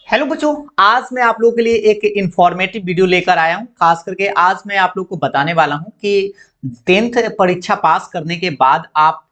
Hello बच्चों। आज मैं आप लोगों के लिए एक इंफॉर्मेटिव वीडियो लेकर आया हूं। खास करके आज मैं आप लोगों को बताने वाला हूं कि 10th परीक्षा पास करने के बाद आपका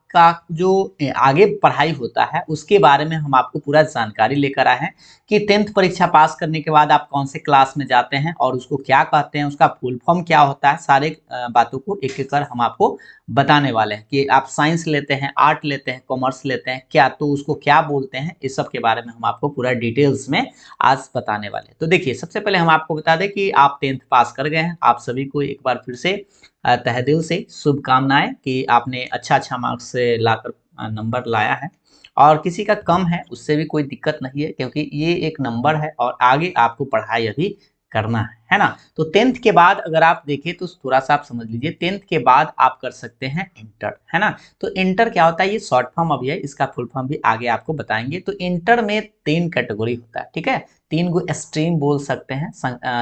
जो आगे पढ़ाई होता है उसके बारे में हम आपको पूरा जानकारी लेकर आए हैं कि 10th परीक्षा पास करने के बाद आप कौन से क्लास में जाते हैं और उसको क्या कहते हैं, उसका फुल फॉर्म क्या होता है। सारे बातों को एक एक कर हम आपको बताने वाले हैं कि आप साइंस लेते हैं, आर्ट लेते हैं, कॉमर्स लेते हैं, क्या तो उसको क्या बोलते हैं। इस सब के बारे में हम आपको पूरा डिटेल्स में आज बताने वाले हैं। तो देखिए, सबसे पहले हम आपको बता दें कि आप 10th पास कर गए हैं। आप सभी को एक बार फिर से तहे दिल से शुभकामनाएं कि आपने अच्छा मार्क्स से लाकर नंबर लाया है। और किसी का कम है उससे भी कोई दिक्कत नहीं है, क्योंकि ये एक नंबर है और आगे आपको पढ़ाई अभी करना है ना। तो 10th के बाद अगर आप देखें तो थोड़ा सा आप समझ लीजिए, 10th के बाद आप कर सकते हैं इंटर, है ना। तो इंटर क्या होता है, ये शॉर्ट फॉर्म अभी है, इसका फुल फॉर्म भी आगे आपको बताएंगे। तो इंटर में 3 कैटेगरी होता है, ठीक है। 3 गो स्ट्रीम बोल सकते हैं,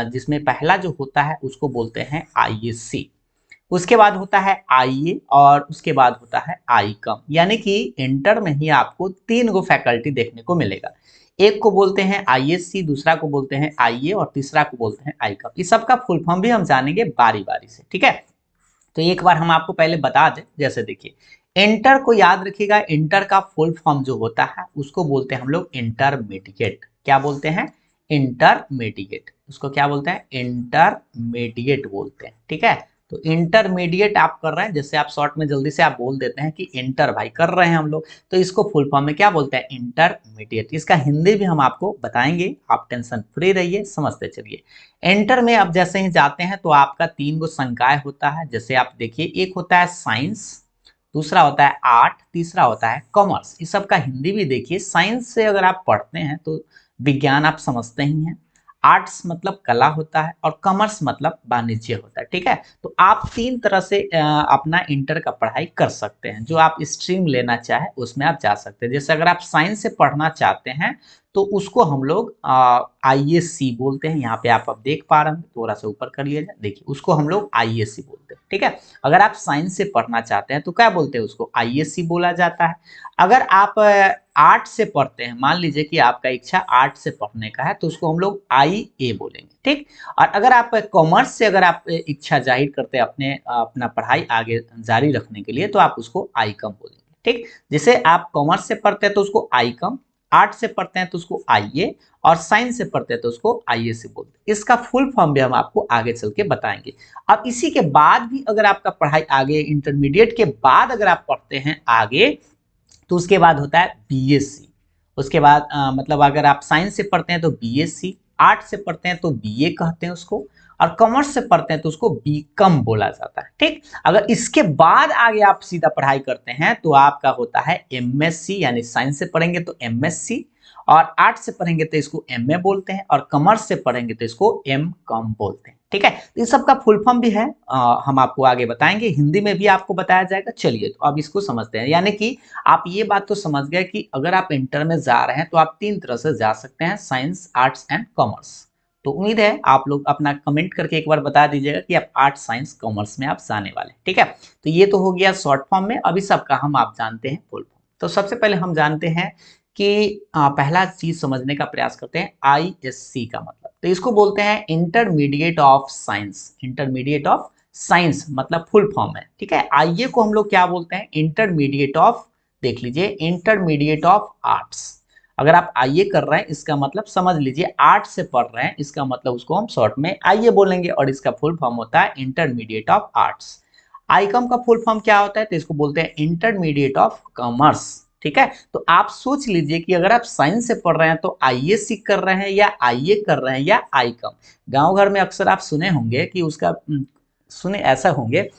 जिसमें पहला जो होता है उसको बोलते हैं आईएससी, उसके बाद होता है आईए और उसके बाद होता है आई कम। यानी कि इंटर में ही आपको 3 गो फैकल्टी देखने को मिलेगा। एक को बोलते हैं आईएससी, दूसरा को बोलते हैं आईए और तीसरा को बोलते हैं आई कम। इस सब का फुल फॉर्म भी हम जानेंगे बारी बारी से, ठीक है। तो एक बार हम आपको पहले बता दें, जैसे देखिए, इंटर को याद रखिएगा। इंटर का फुल फॉर्म जो होता है उसको बोलते हैं हम लोग इंटरमीडिएट। क्या बोलते हैं? इंटरमीडिएट। उसको क्या बोलते हैं? इंटरमीडिएट बोलते हैं, ठीक है। तो इंटरमीडिएट आप कर रहे हैं, जैसे आप शॉर्ट में जल्दी से आप बोल देते हैं कि इंटर भाई कर रहे हैं हम लोग, तो इसको फुल फॉर्म में क्या बोलते हैं? इंटरमीडिएट। इसका हिंदी भी हम आपको बताएंगे, आप टेंशन फ्री रहिए, समझते चलिए। एंटर में अब जैसे ही जाते हैं तो आपका 3 गो संकाय होता है। जैसे आप देखिए, एक होता है साइंस, दूसरा होता है आर्ट, तीसरा होता है कॉमर्स। इस सब का हिंदी भी देखिए। साइंस से अगर आप पढ़ते हैं तो विज्ञान आप समझते ही हैं, आर्ट्स मतलब कला होता है और कॉमर्स मतलब वाणिज्य होता है, ठीक है। तो आप 3 तरह से अपना इंटर का पढ़ाई कर सकते हैं। जो आप स्ट्रीम लेना चाहे उसमें आप जा सकते हैं। जैसे अगर आप साइंस से पढ़ना चाहते हैं तो उसको हम लोग आईएससी बोलते हैं। यहाँ पे आप अब देख पा रहे हैं, थोड़ा सा ऊपर करिएगा, देखिए उसको हम लोग आईएससी बोलते हैं, ठीक है। अगर आप साइंस से पढ़ना चाहते हैं तो क्या बोलते हैं? उसको आईएससी बोला जाता है। अगर आप आर्ट से पढ़ते हैं, मान लीजिए कि आपका इच्छा आर्ट से पढ़ने का है, तो उसको हम लोग आईए बोलेंगे, ठीक। और अगर आप कॉमर्स से अगर आप इच्छा जाहिर करते हैं अपने अपना पढ़ाई आगे जारी रखने के लिए, तो आप उसको आई कम बोलेंगे, ठीक। जैसे आप कॉमर्स से पढ़ते हैं तो उसको आई कम, आर्ट से पढ़ते हैं तो उसको आईए और साइंस से पढ़ते हैं तो उसको आईएससी बोलते हैं। इसका फुल फॉर्म भी हम आपको आगे चल के बताएंगे। अब इसी के बाद भी अगर आपका पढ़ाई आगे, इंटरमीडिएट के बाद अगर आप पढ़ते हैं आगे, तो उसके बाद होता है बीएससी। उसके बाद मतलब अगर आप साइंस से पढ़ते हैं तो बीएससी, आर्ट से पढ़ते हैं तो बीए कहते हैं उसको, और कॉमर्स से पढ़ते हैं तो उसको बीकॉम बोला जाता है, ठीक। अगर इसके बाद आगे आप सीधा पढ़ाई करते हैं तो आपका होता है एमएससी, यानी साइंस से पढ़ेंगे तो एमएससी, और आर्ट से पढ़ेंगे तो इसको एमए बोलते हैं, और कॉमर्स से पढ़ेंगे तो इसको एम कॉम बोलते हैं, ठीक है। तो इस सब का फुल फॉर्म भी है, हम आपको आगे बताएंगे, हिंदी में भी आपको बताया जाएगा। चलिए तो अब इसको समझते हैं। यानी कि आप ये बात तो समझ गए कि अगर आप इंटर में जा रहे हैं तो आप 3 तरह से जा सकते हैं, साइंस, आर्ट्स एंड कॉमर्स। तो उम्मीद है आप लोग अपना कमेंट करके एक बार बता दीजिएगा कि आप आर्ट्स, साइंस, कॉमर्स में आप जाने वाले हैं, ठीक है। तो ये तो हो गया शॉर्ट फॉर्म में। अभी सबका हम आप जानते हैं फुल फॉर्म। तो सबसे पहले हम जानते हैं कि पहला चीज समझने का प्रयास करते हैं, आईएससी का मतलब। तो इसको बोलते हैं intermediate of science. Intermediate of science मतलब फुल फॉर्म है, ठीक है। आईए को हम लोग क्या बोलते हैं? इंटरमीडिएट ऑफ, देख लीजिए, इंटरमीडिएट ऑफ आर्ट्स। अगर आप आईए कर रहे हैं इसका मतलब समझ लीजिए आर्ट से पढ़ रहे हैं, इसका मतलब उसको हम शॉर्ट में आईए बोलेंगे और इसका फुल फॉर्म होता है इंटरमीडिएट ऑफ आर्ट्स। आईकॉम का फुल फॉर्म क्या होता है? तो इसको बोलते हैं इंटरमीडिएट ऑफ कॉमर्स, ठीक है। तो आप सोच लीजिए कि अगर आप साइंस से पढ़ रहे हैं तो आईएससी कर रहे हैं या आईए कर रहे हैं या आईकॉम। गांव घर में अक्सर आप सुने होंगे कि उसका सुने ऐसा होंगे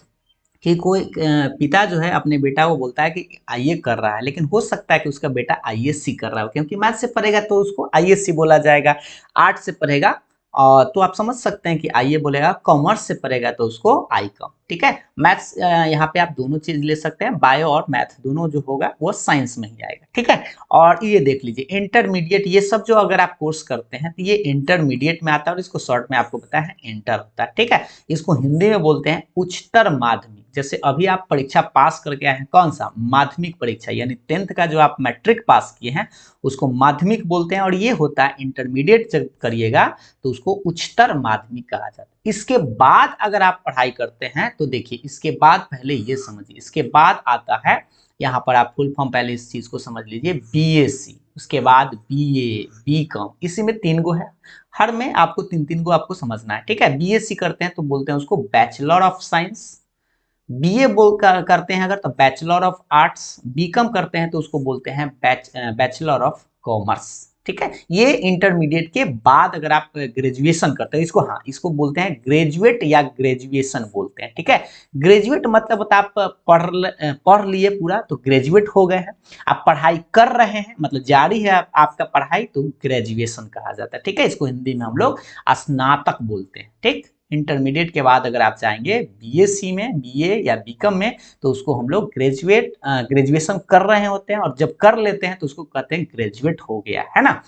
कि कोई पिता जो है अपने बेटा को बोलता है कि आईए कर रहा है, लेकिन हो सकता है कि उसका बेटा आईएससी कर रहा हो, क्योंकि मैथ से पढ़ेगा तो उसको आईएससी बोला जाएगा, आर्ट से पढ़ेगा तो आप समझ सकते हैं कि आईए बोलेगा, कॉमर्स से पढ़ेगा तो उसको आईकॉम, ठीक है। मैथ्स यहाँ पे आप दोनों चीज ले सकते हैं, बायो और मैथ दोनों जो होगा वो साइंस में ही आएगा, ठीक है। और ये देख लीजिए इंटरमीडिएट, ये सब जो अगर आप कोर्स करते हैं तो ये इंटरमीडिएट में आता है और इसको शॉर्ट में आपको पता है इंटर होता है, ठीक है। इसको हिंदी में बोलते हैं उच्चतर माध्यमिक। जैसे अभी आप परीक्षा पास करके आए हैं, कौन सा, माध्यमिक परीक्षा, यानी 10th का जो आप मैट्रिक पास किए हैं उसको माध्यमिक बोलते हैं। और ये होता है इंटरमीडिएट जब करिएगा तो उसको उच्चतर माध्यमिक कहा जाता है। इसके बाद अगर आप पढ़ाई करते हैं तो देखिए, इसके बाद पहले ये समझिए, इसके बाद आता है, यहाँ पर आप फुल फॉर्म पहले इस चीज को समझ लीजिए, बीएससी, उसके बाद बीए, बीकॉम, इसी में 3 गो है, हर में आपको 3 गो आपको समझना है, ठीक है। बीएससी करते हैं तो बोलते हैं उसको बैचलर ऑफ साइंस, बीए करते हैं अगर तो बैचलर ऑफ आर्ट्स, बीकॉम करते हैं तो उसको बोलते हैं बैचलर ऑफ कॉमर्स, ठीक है। ये इंटरमीडिएट के बाद अगर आप ग्रेजुएशन करते हैं, इसको, हाँ, इसको बोलते हैं ग्रेजुएट या ग्रेजुएशन बोलते हैं, ठीक है। ग्रेजुएट मतलब होता है आप पढ़ लिए पूरा तो ग्रेजुएट हो गए हैं, आप पढ़ाई कर रहे हैं मतलब जारी है आपका पढ़ाई तो ग्रेजुएशन कहा जाता है, ठीक है। इसको हिंदी में हम लोग स्नातक बोलते हैं, ठीक। इंटरमीडिएट के बाद अगर आप जाएंगे बीएससी में, बीए या बीकॉम में, तो उसको हम लोग ग्रेजुएशन कर रहे होते हैं, और जब कर लेते हैं तो उसको कहते हैं ग्रेजुएट हो गया, है ना।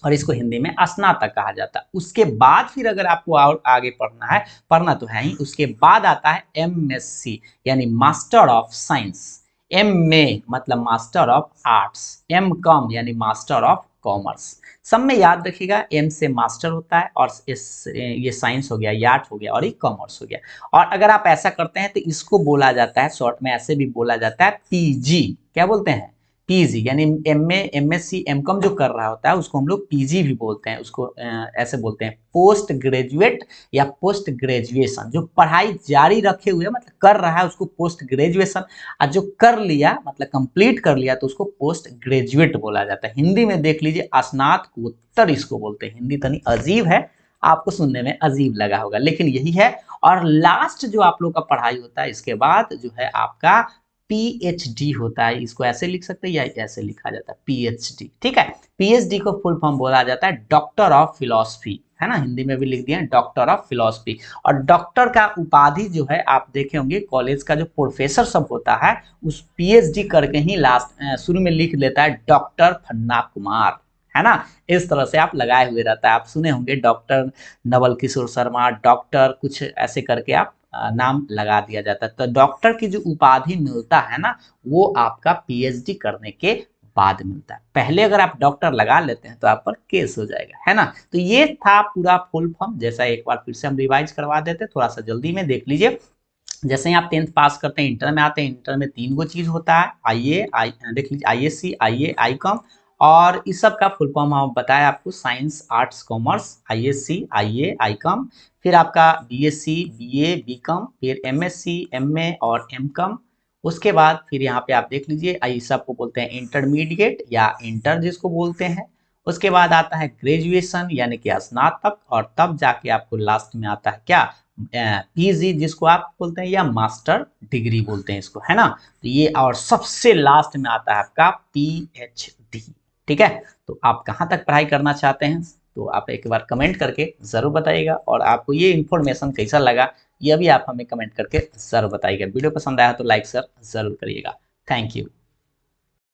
और इसको हिंदी में स्नातक कहा जाता है। उसके बाद फिर अगर आपको और आगे पढ़ना है, पढ़ना तो है ही, उसके बाद आता है एमएससी यानी मास्टर ऑफ साइंस, एमए मतलब मास्टर ऑफ आर्ट्स, एमकॉम यानी मास्टर ऑफ कॉमर्स। सब में याद रखिएगा, एम से मास्टर होता है और ये साइंस हो गया, ये आर्ट हो गया और ये कॉमर्स हो गया। और अगर आप ऐसा करते हैं तो इसको बोला जाता है, शॉर्ट में ऐसे भी बोला जाता है पीजी। क्या बोलते हैं, पीजी, यानी एमए, एमएससी, एमकॉम जो कर रहा होता है उसको हम लोग पीजी भी बोलते हैं, उसको ऐसे बोलते हैं पोस्ट ग्रेजुएट या पोस्ट ग्रेजुएशन। जो पढ़ाई जारी रखे हुए मतलब कर रहा है उसको पोस्ट ग्रेजुएशन, और जो कर लिया मतलब कंप्लीट कर लिया तो उसको पोस्ट ग्रेजुएट बोला जाता है। हिंदी में देख लीजिए स्नातकोत्तर इसको बोलते हैं। हिंदी तनी अजीब है, आपको सुनने में अजीब लगा होगा, लेकिन यही है। और लास्ट जो आप लोग का पढ़ाई होता है इसके बाद जो है आपका पीएचडी होता है। इसको ऐसे लिख सकते हैं या ऐसे लिखा जाता है पीएचडी, ठीक है। पीएचडी को फुल फॉर्म बोला जाता है डॉक्टर ऑफ फिलॉसफी, है ना, हिंदी में भी लिख दिया डॉक्टर ऑफ फिलॉसफी। और डॉक्टर का उपाधि जो है आप देखे होंगे कॉलेज का जो प्रोफेसर सब होता है उस पीएचडी करके ही लास्ट शुरू में लिख लेता है डॉक्टर फन्ना कुमार, है ना। इस तरह से आप लगाए हुए रहता है, आप सुने होंगे डॉक्टर नवल किशोर शर्मा, डॉक्टर कुछ ऐसे करके आप नाम लगा दिया जाता है। तो डॉक्टर की जो उपाधि मिलता है ना वो आपका पीएचडी करने के बाद मिलता है। पहले अगर आप डॉक्टर लगा लेते हैं तो आप पर केस हो जाएगा, है ना। तो ये था पूरा फुल फॉर्म, जैसा एक बार फिर से हम रिवाइज करवा देते, थोड़ा सा जल्दी में देख लीजिए। जैसे ही आप 10th पास करते हैं इंटर में आते हैं, इंटर में 3 गो चीज होता है, देख लीजिए आईएससी, आईए, आईकॉम, और इस सब का फुल फॉर्म हम बताया आपको, साइंस, आर्ट्स, कॉमर्स, आईएससी, आईए, आईकॉम, फिर आपका बीएससी, बीए, बीकॉम, फिर एमएससी, एमए और एमकॉम। उसके बाद फिर यहाँ पे आप देख लीजिए इस सब को बोलते हैं इंटरमीडिएट या इंटर जिसको बोलते हैं। उसके बाद आता है ग्रेजुएशन यानी कि स्नातक, और तब जाके आपको लास्ट में आता है क्या, पीजी जिसको आप बोलते हैं या मास्टर डिग्री बोलते हैं इसको, है ना। तो ये, और सबसे लास्ट में आता है आपका पीएचडी, ठीक है। तो आप कहाँ तक पढ़ाई करना चाहते हैं तो आप एक बार कमेंट करके ज़रूर बताइएगा, और आपको ये इन्फॉर्मेशन कैसा लगा ये भी आप हमें कमेंट करके ज़रूर बताइएगा। वीडियो पसंद आया तो लाइक शेयर ज़रूर करिएगा। Thank you.